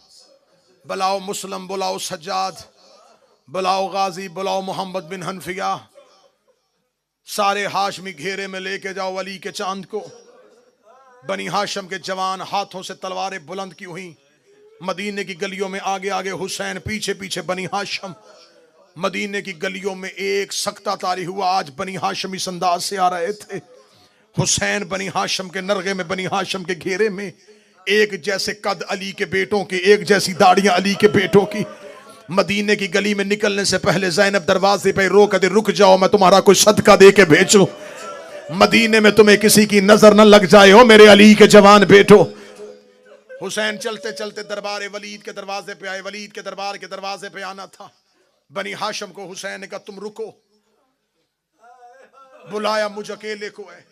बुलाओ मुस्लिम, बुलाओ सज्जाद, बुलाओ गाजी, बुलाओ मोहम्मद बिन हनफिया। सारे हाशमी घेरे में लेके जाओ अली के चांद को। बनी हाशम के जवान हाथों से तलवारें बुलंद की हुई। मदीने की गलियों में आगे आगे हुसैन, पीछे पीछे बनी हाशम। मदीने की गलियों में एक सकता तारी हुआ। आज बनी हाशम इस अंदाज से आ रहे थे। हुसैन बनी हाशम के नरगे में, बनी हाशम के घेरे में, एक जैसे कद अली के बेटों की, एक जैसी दाढ़ियां अली के बेटों की। मदीने की गली में निकलने से पहले ज़ैनब दरवाजे पे रो कर दे, रुक जाओ, मैं तुम्हारा कोई सदका दे के भेजूं। मदीने में तुम्हें किसी की नजर न लग जाए हो मेरे अली के जवान बेटो। हुसैन चलते चलते दरबार वलीद के दरवाजे पे आए। वलीद के दरबार के दरवाजे पे आना था। बनी हाशम को हुसैन ने कहा, तुम रुको, बुलाया मुझ अकेले को है।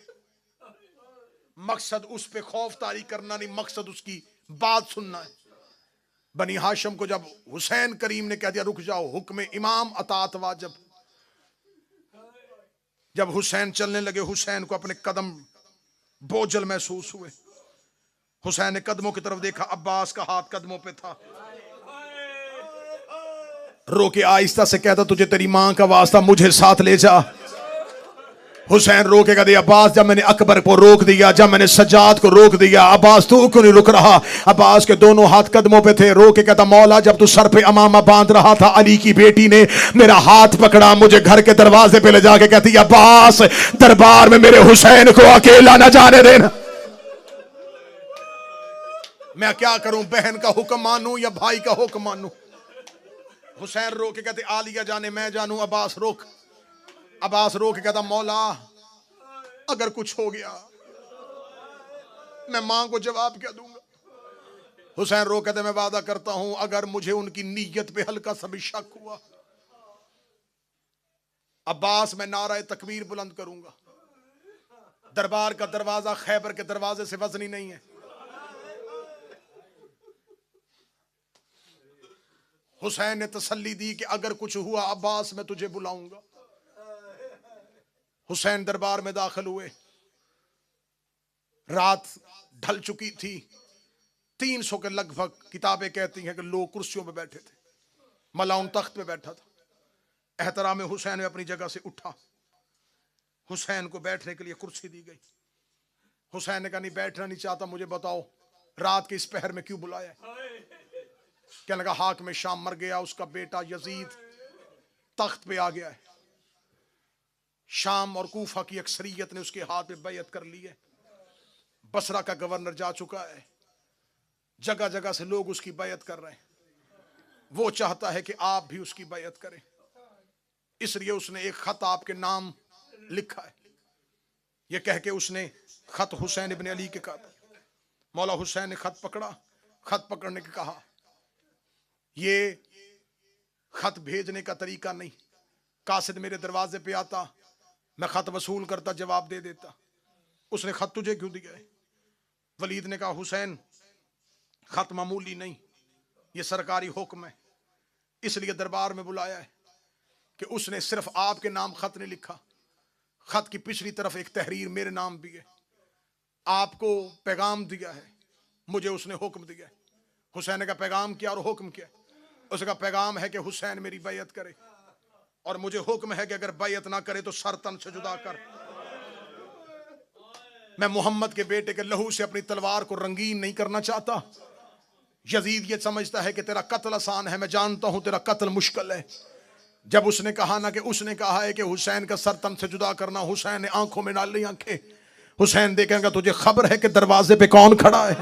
मकसद उस पे खौफ तारी करना नहीं, मकसद उसकी बात सुनना है। बनी हाशम को जब हुसैन करीम ने कह दिया रुक जाओ, हुक्म इमाम अतात वाजिब। जब हुसैन चलने लगे, हुसैन को अपने कदम बोझल महसूस हुए। हुसैन ने कदमों की तरफ देखा, अब्बास का हाथ कदमों पे था। रो के आहिस्ता से कहता, तुझे तेरी मां का वास्ता मुझे साथ ले जा। हुसैन रो के कहते, अब्बास जब मैंने अकबर को रोक दिया, जब मैंने सज्जाद को रोक दिया, अब्बास तू क्यों नहीं रुक रहा। अब्बास के दोनों हाथ कदमों पे थे। रो के कहता, मौला जब तू सर पे अमामा बांध रहा था, अली की बेटी ने मेरा हाथ पकड़ा, मुझे घर के दरवाजे पे ले जाके कहती, अब्बास दरबार में मेरे हुसैन को अकेला न जाने देना। मैं क्या करूं, बहन का हुक्म मानूं या भाई का हुक्म मानूं। हुसैन रो के कहते, आलिया जाने मैं जानूं। अब्बास रोक। अब्बास रो के कहता, मौला अगर कुछ हो गया मैं मां को जवाब क्या दूंगा। हुसैन रो कहते, मैं वादा करता हूं अगर मुझे उनकी नीयत पे हल्का सा भी शक हुआ, अब्बास मैं नारा तकबीर बुलंद करूंगा। दरबार का दरवाजा खैबर के दरवाजे से वजनी नहीं है। हुसैन ने तसल्ली दी कि अगर कुछ हुआ अब्बास मैं तुझे बुलाऊंगा। हुसैन दरबार में दाखिल हुए। रात ढल चुकी थी। 300 के लगभग किताबें कहती हैं कि लोग कुर्सियों पे बैठे थे। मलाउन तख्त पे बैठा था। एहतराम हुसैन में अपनी जगह से उठा। हुसैन को बैठने के लिए कुर्सी दी गई। हुसैन ने कहा, नहीं बैठना नहीं चाहता, मुझे बताओ रात के इस पहर में क्यों बुलाया। क्या लगा, हाक में शाम मर गया, उसका बेटा यजीद तख्त पे आ गया है। शाम और कूफा की अक्सरियत ने उसके हाथ में बैयत कर ली है। बसरा का गवर्नर जा चुका है। जगह जगह से लोग उसकी बैयत कर रहे हैं। वो चाहता है कि आप भी उसकी बैयत करें, इसलिए उसने एक खत आपके नाम लिखा है। यह कह के उसने खत हुसैन इब्न अली के कहा। मौला हुसैन ने खत पकड़ा। खत पकड़ने के कहा, ये खत भेजने का तरीका नहीं। कासिद मेरे दरवाजे पे आता, मैं खत वसूल करता, जवाब दे देता। उसने खत तुझे क्यों दिया है। वलीद ने कहा, हुसैन खत मामूली नहीं, ये सरकारी हुक्म है, इसलिए दरबार में बुलाया है। कि उसने सिर्फ आपके नाम खत नहीं लिखा, खत की पिछली तरफ एक तहरीर मेरे नाम भी है। आपको पैगाम दिया है, मुझे उसने हुक्म दिया। हुसैन का पैगाम क्या और हुक्म क्या? उसका पैगाम है कि हुसैन मेरी बैयत करे, और मुझे हुक्म है कि अगर बैयत ना करे तो सर तन से जुदा कर। मैं मोहम्मद के बेटे के लहू से अपनी तलवार को रंगीन नहीं करना चाहता। यजीद ये समझता है कि तेरा कत्ल आसान है, मैं जानता हूं तेरा कत्ल मुश्किल है। जब उसने कहा ना कि उसने कहा है कि हुसैन का सर तन से जुदा करना, हुसैन ने आंखों में डाल ली आंखें। हुसैन देखेगा तुझे खबर है कि दरवाजे पे कौन खड़ा है?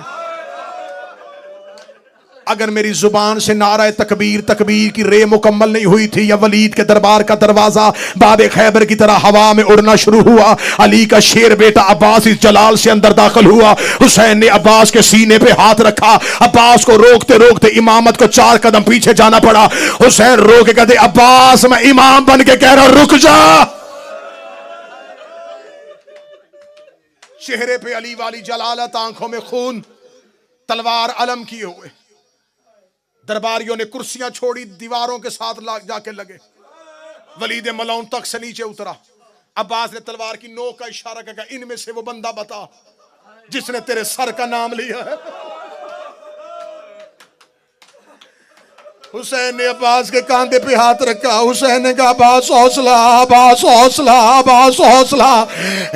अगर मेरी जुबान से नारा तकबीर तकबीर की रे मुकम्मल नहीं हुई थी, या वलीद के दरबार का दरवाजा बाबे खैबर की तरह हवा में उड़ना शुरू हुआ, अली का शेर बेटा अब्बास इस जलाल से अंदर दाखिल हुआ। हुसैन ने अब्बास के सीने पे हाथ रखा, अब्बास को रोकते रोकते इमामत को 4 कदम पीछे जाना पड़ा। हुसैन रो के कहते अब्बास मैं इमाम बन के कह रहा हूं रुक जा। चेहरे पे अली वाली जलालत, आंखों में खून, तलवार अलम किए हुए। दरबारियों ने कुर्सियां छोड़ी, दीवारों के साथ जाके लगे। वलीद मलौन तक से नीचे उतरा। अब्बास ने तलवार की नोक का इशारा किया, इनमें से वो बंदा बता जिसने तेरे सर का नाम लिया है। हुसैन ने अब्बास के कांधे पे हाथ रखा। हुसैन ने कहा अब्बास हौसला, अब्बास हौसला, अब्बास हौसला।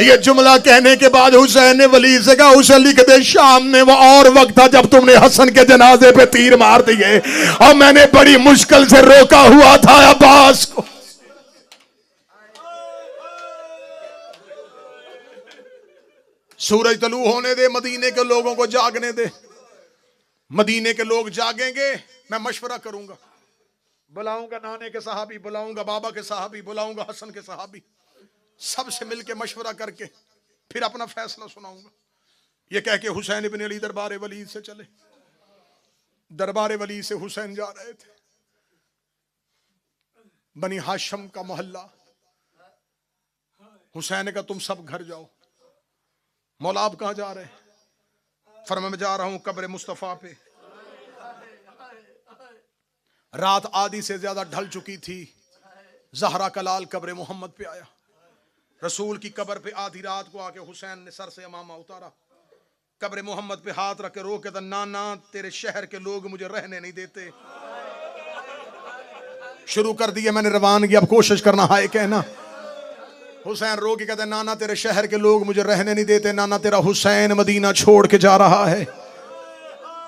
ये जुमला कहने के बाद हुसैन ने वलीद से कहा उसे लिख दे, शाम में वो और वक्त था जब तुमने हसन के जनाजे पे तीर मार दिए और मैंने बड़ी मुश्किल से रोका हुआ था अब्बास को। सूरज तलू होने दे, मदीने के लोगों को जागने दे। मदीने के लोग जागेंगे, मैं मशवरा करूंगा, बुलाऊंगा नाने के सहाबी, बुलाऊंगा बाबा के सहाबी, बुलाऊंगा हसन के सहाबी, सबसे मिलके मशवरा करके फिर अपना फैसला सुनाऊंगा। ये कह के हुसैन इब्न अली दरबार वलीद से चले। दरबार वलीद से हुसैन जा रहे थे। बनी हाशम का मोहल्ला। हुसैन का तुम सब घर जाओ। मौला आप कहां जा रहे हैं? फरमा मैं जा रहा हूं कब्र मुस्तफा पे। रात आधी से ज्यादा ढल चुकी थी। जहरा का लाल कब्र मोहम्मद पे आया। रसूल की कब्र पे आधी रात को आके हुसैन ने सर से अमामा उतारा, कब्र मोहम्मद पे हाथ रख के रो के नाना तेरे शहर के लोग मुझे रहने नहीं देते। शुरू कर दिया मैंने रवानगी, अब कोशिश करना हाय कहना। हुसैन रो के कहते नाना तेरे शहर के लोग मुझे रहने नहीं देते, नाना तेरा हुसैन मदीना छोड़ के जा रहा है।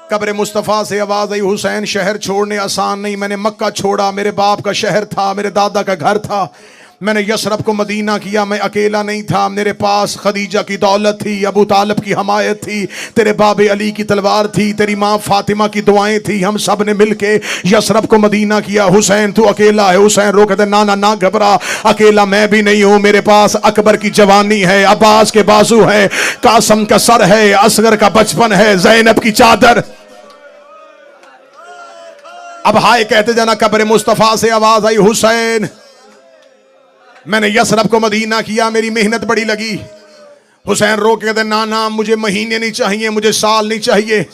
कब्र मुस्तफ़ा से आवाज आई हुसैन शहर छोड़ने आसान नहीं, मैंने मक्का छोड़ा, मेरे बाप का शहर था, मेरे दादा का घर था, मैंने यसरब को मदीना किया, मैं अकेला नहीं था, मेरे पास खदीजा की दौलत थी, अबू तालिब की हमायत थी, तेरे बाबे अली की तलवार थी, तेरी माँ फातिमा की दुआएं थी, हम सब ने मिलके यसरब को मदीना किया। हुसैन तू अकेला है। हुसैन रो कहते नाना ना घबरा, अकेला मैं भी नहीं हूं, मेरे पास अकबर की जवानी है, अब्बास के बाजू है, कासम का सर है, असगर का बचपन है, ज़ैनब की चादर। अब हाय कहते जाना। कब्र मुस्तफ़ा से आवाज आई हुसैन मैंने यसरब को मदीना किया, मेरी मेहनत बड़ी लगी। हुसैन रो के कहते नाना मुझे महीने नहीं चाहिए, मुझे साल नहीं चाहिए,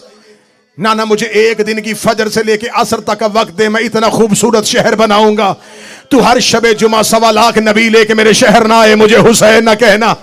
नाना मुझे एक दिन की फजर से लेके असर तक का वक्त दे, मैं इतना खूबसूरत शहर बनाऊंगा, तू हर शबे जुमा 1.25 लाख नबी लेके मेरे शहर ना आए, मुझे हुसैन ना कहना।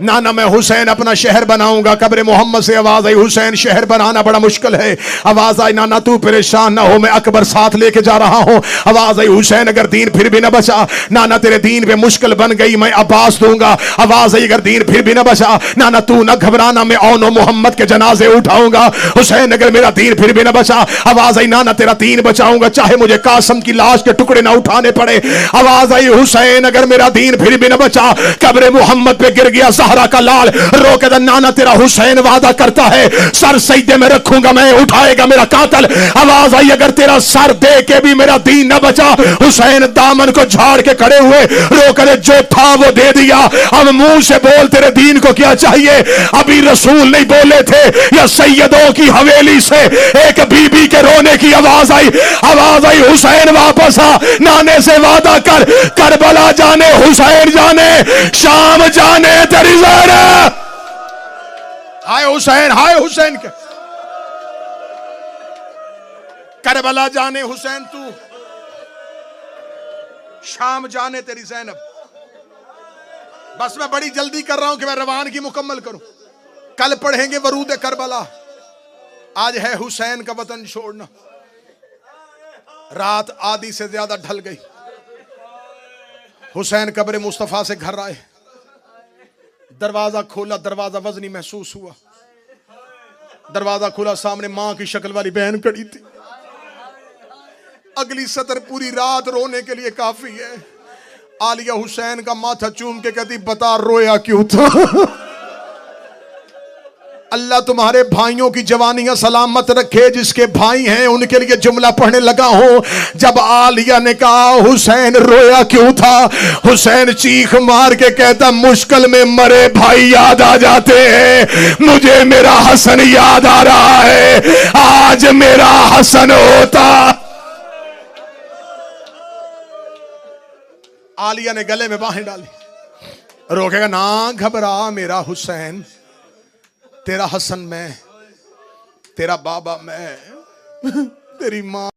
नाना मैं हुसैन अपना शहर बनाऊंगा। कब्र मोहम्मद से आवाज आई हुसैन शहर बनाना बड़ा मुश्किल है। आवाज आई नाना तू परेशान ना हो, मैं अकबर साथ लेके जा रहा हूं। आवाज आई हुसैन अगर दीन फिर भी ना बचा, नाना तेरे दीन पे मुश्किल बन गई, मैं अब्बास दूंगा। आवाज आई अगर दीन फिर भी ना बचा, नाना तू ना घबराना, मैं औनो मोहम्मद के जनाजे उठाऊंगा। हुसैन अगर मेरा दीन फिर भी ना बचा, आवाज आई नाना तेरा दीन बचाऊंगा, चाहे मुझे कासम की लाश के टुकड़े ना उठाने पड़े। आवाज आई हुसैन अगर मेरा दीन फिर भी ना बचा, कब्र मोहम्मद पे गिर गया ज़हरा का लाल, रो के नाना तेरा हुसैन वादा करता है सर सजदे में रखूंगा, मैं उठाएगा मेरा कातिल। आवाज आई अगर तेरा सर दे के भी मेरा दीन न बचा, हुसैन दामन को झाड़ के खड़े हुए, रो कर जो था वो दे दिया, अब मुंह से बोल तेरे दीन को क्या चाहिए। अभी रसूल नहीं बोले थे या सैयदों की हवेली से एक बीबी के रोने की आवाज आई। आवाज आई हुसैन वापस आ, नाने से वादा कर, करबला जाने हुसैन जाने, शाम जाने तेरी ज़ैनब। हाय हुसैन के करबला जाने हुसैन तू, शाम जाने तेरी ज़ैनब। बस मैं बड़ी जल्दी कर रहा हूं कि मैं रवानगी मुकम्मल करूं। कल पढ़ेंगे वरूद करबला, आज है हुसैन का वतन छोड़ना। रात आधी से ज्यादा ढल गई। हुसैन कब्र मुस्तफा से घर आए, दरवाजा खोला, दरवाजा वजनी महसूस हुआ। दरवाजा खोला, सामने मां की शक्ल वाली बहन खड़ी थी। अगली सतर पूरी रात रोने के लिए काफी है। आलिया हुसैन का माथा चूम के कहती, बता रोया क्यों था? अल्लाह तुम्हारे भाइयों की जवानियां सलामत रखे, जिसके भाई हैं उनके लिए जुमला पढ़ने लगा हूं। जब आलिया ने कहा हुसैन रोया क्यों था, हुसैन चीख मार के कहता, मुश्किल में मरे भाई याद आ जाते हैं, मुझे मेरा हसन याद आ रहा है, आज मेरा हसन होता। आलिया ने गले में बाहें डाली, रोकेगा ना, घबरा मेरा हुसैन, तेरा हसन मैं, तेरा बाबा मैं, तेरी मां